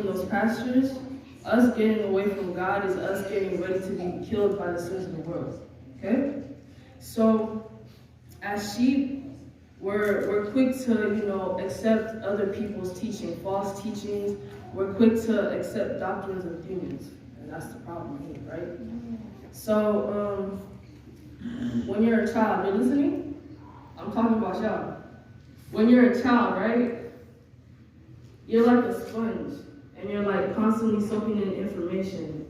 in those pastures, us getting away from God is us getting ready to be killed by the sins of the world. Okay? So, as sheep, we're quick to, accept other people's teaching, false teachings. We're quick to accept doctrines of demons. And that's the problem here, right? So, when you're a child, you're listening? I'm talking about y'all. When you're a child, right? You're like a sponge. And you're like constantly soaking in information.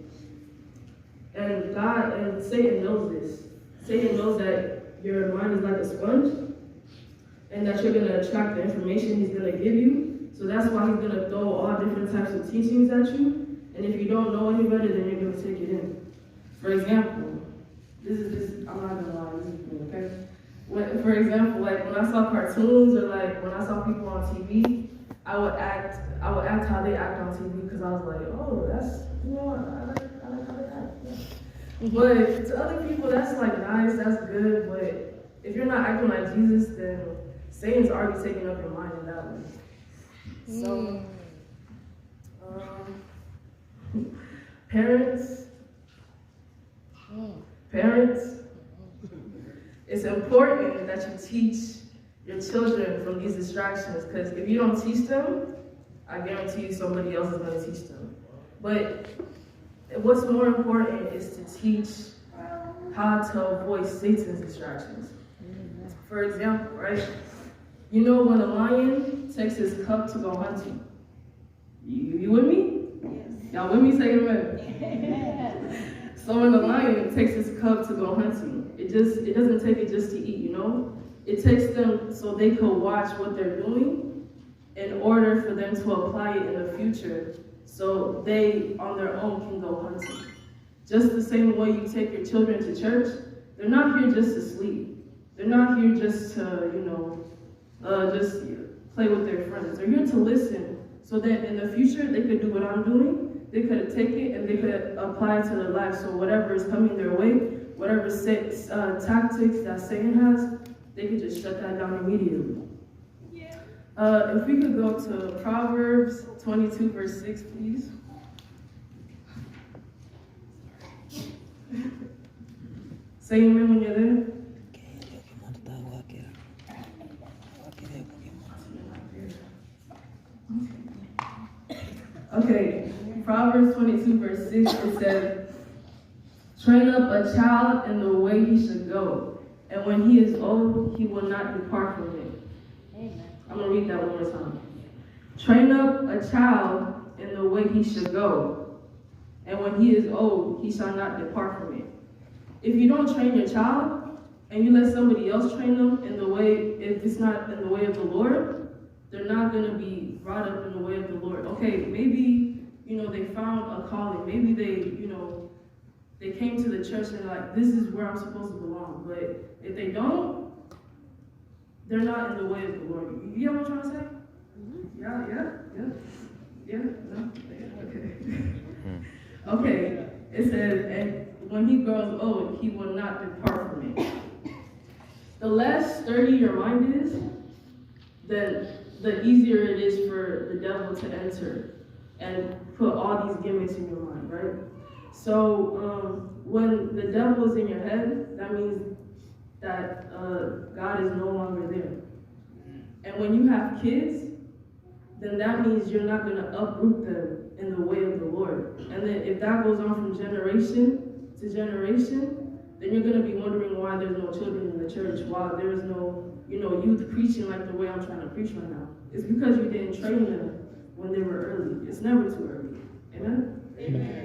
And Satan knows this. Satan knows that your mind is like a sponge. And that you're going to attract the information he's going to give you. So that's why he's going to throw all different types of teachings at you. And if you don't know any better, then you're going to take it in. For example, I'm not going to lie, this is me, okay? For example, like when I saw cartoons or like when I saw people on TV, I would act how they act on TV because I was like, oh, that's, I like how they act. Yeah. But to other people, that's like nice, that's good, but if you're not acting like Jesus, then Satan's already taken up your mind in that way. So, parents, it's important that you teach your children from these distractions, because if you don't teach them, I guarantee you somebody else is going to teach them. But what's more important is to teach how to avoid Satan's distractions. For example, right? You know when a lion takes his cub to go hunting? You with me? Yes. Y'all with me? Say amen. So when a lion takes his cub to go hunting, it doesn't take it just to eat, It takes them so they could watch what they're doing in order for them to apply it in the future so they on their own can go hunting. Just the same way you take your children to church, they're not here just to sleep. They're not here just to, just play with their friends. They're here to listen so that in the future they could do what I'm doing. They could take it and they could apply it to their life. So whatever is coming their way, whatever tactics that Satan has, they could just shut that down immediately. Yeah. If we could go to Proverbs 22, verse 6, please. Say amen when you're there. Okay, Proverbs 22, verse 6, it says, train up a child in the way he should go, and when he is old, he will not depart from it. Amen. I'm going to read that one more time. Train up a child in the way he should go, and when he is old, he shall not depart from it. If you don't train your child, and you let somebody else train them in the way, if it's not in the way of the Lord, they're not going to be brought up in the way of the Lord. Okay, maybe, they found a calling. Maybe they came to the church and they're like, this is where I'm supposed to belong. But if they don't, they're not in the way of the Lord. You know what I'm trying to say? Yeah, no? Okay. Okay, it says, and when he grows old, he will not depart from it. The less sturdy your mind is, then the easier it is for the devil to enter and put all these gimmicks in your mind, right? So when the devil is in your head, that means that God is no longer there. And when you have kids, then that means you're not going to uproot them in the way of the Lord. And then if that goes on from generation to generation, then you're going to be wondering why there's no children in the church, why there is no youth preaching like the way I'm trying to preach right now. It's because you didn't train them when they were early. It's never too early. Amen? Amen.